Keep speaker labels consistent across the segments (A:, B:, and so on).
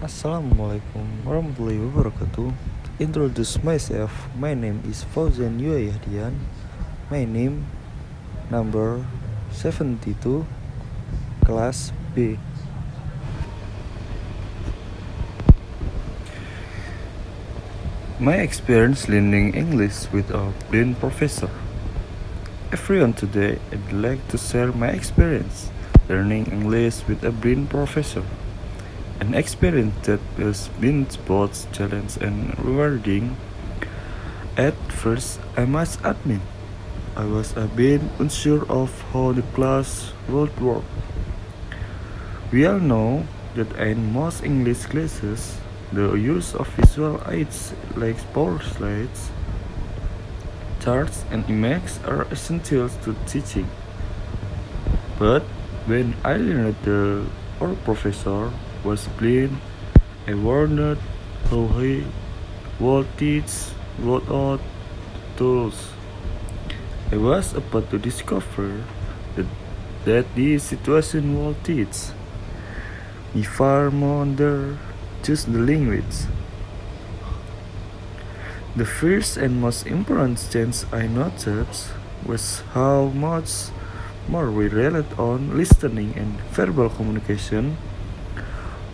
A: Assalamualaikum warahmatullahi wabarakatuh. To introduce myself, my name is Fauzan Yuayahdian. My name number 72, class B. My experience learning English with a blind professor. Everyone today, I'd like to share my experience learning English with a blind professor. An experience that has been both challenging and rewarding. At first, I must admit, I was a bit unsure of how the class would work. We all know that in most English classes, the use of visual aids like PowerSlides, charts, and images are essential to teaching. But when I learned that our professor was blind, I wondered how he would teach without tools. I was about to discover that, that this situation will teach me far more than just the language. The first and most important change I noticed was how much more we relied on listening and verbal communication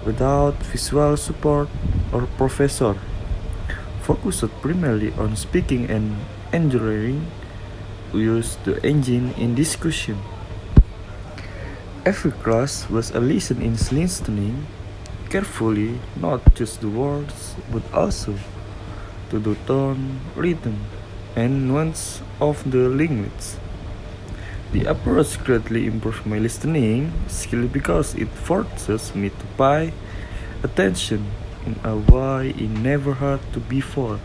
A: without visual support. Or professor focused primarily on speaking and engineering. We used the engine in discussion. Every class was a lesson in listening carefully, not just the words, but also to the tone, rhythm, and nuance of the language. The approach greatly improved my listening skill because it forces me to pay attention in a way I never had to before.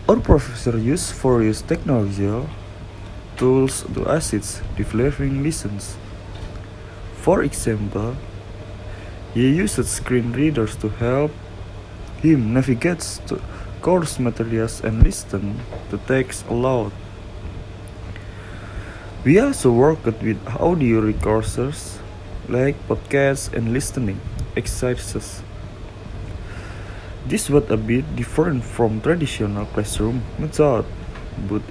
A: Our professor used various technological tools to assist developing lessons. For example, he used screen readers to help him navigate to course materials and listen to text aloud. We also worked with audio recorders like podcasts and listening exercises. This was a bit different from traditional classroom method, but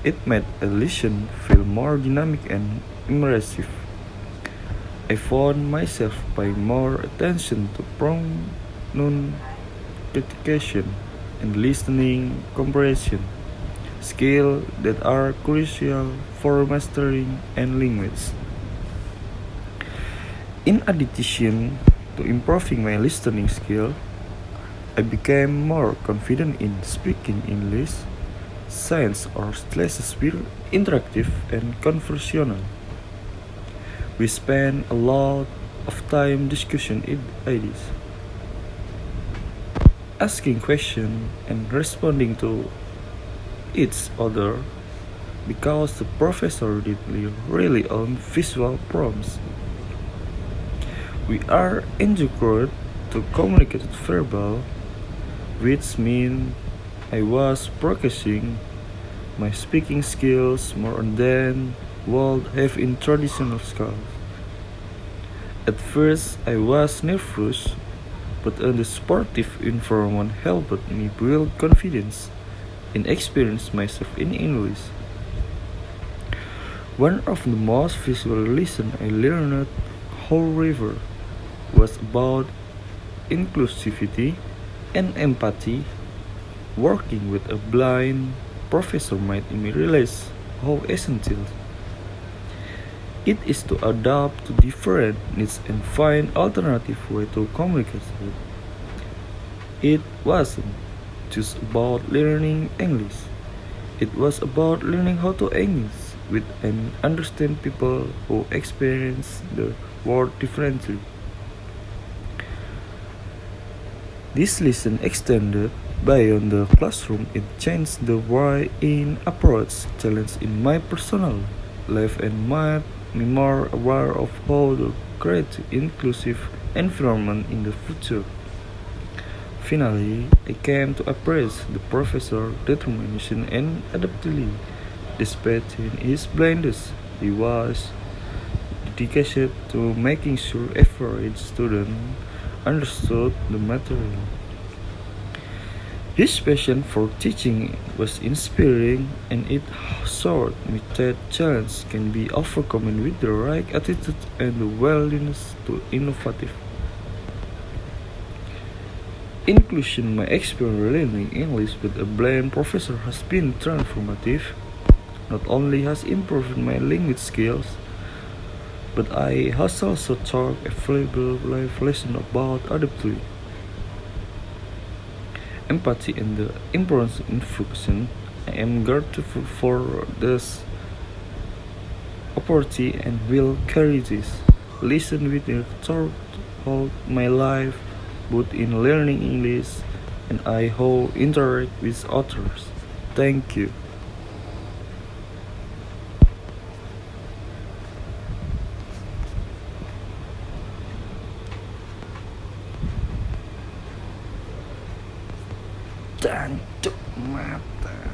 A: it made a lesson feel more dynamic and immersive. I found myself paying more attention to pronunciation and listening comprehension, skills that are crucial for mastering any language. In addition to improving my listening skill, I became more confident in speaking English. Science or classes were interactive and conversational. We spent a lot of time discussing ideas, asking questions, and responding to each other because the professor did really on visual prompts. We are encouraged to communicate verbal, which means I was practicing my speaking skills more than would have in traditional schools. At first, I was nervous, but the supportive environment helped me build confidence and experience myself in English. One of the most visual lessons I learned, however, was about inclusivity and empathy. Working with a blind professor made me realize how essential it is to adapt to different needs and find alternative ways to communicate. It wasn't just about learning English. It was about learning how to engage with and understand people who experience the world differently. This lesson extended beyond the classroom. It changed the way I approach challenge in my personal life and made me more aware of how to create inclusive environment in the future. Finally, I came to appraise the professor's determination and adaptability. Despite his blindness, he was dedicated to making sure every student understood the material. His passion for teaching was inspiring, and it showed me that challenge can be overcome with the right attitude and the willingness to innovative. Inclusion, my experience learning English with a blind professor has been transformative. Not only has improved my language skills, but I has also taught a valuable life lesson about adaptability, empathy, and the importance of inflection. I am grateful for this opportunity and will carry this lesson with me throughout my life, both in learning English and I how interact with others. Thank you. Jancuk mata.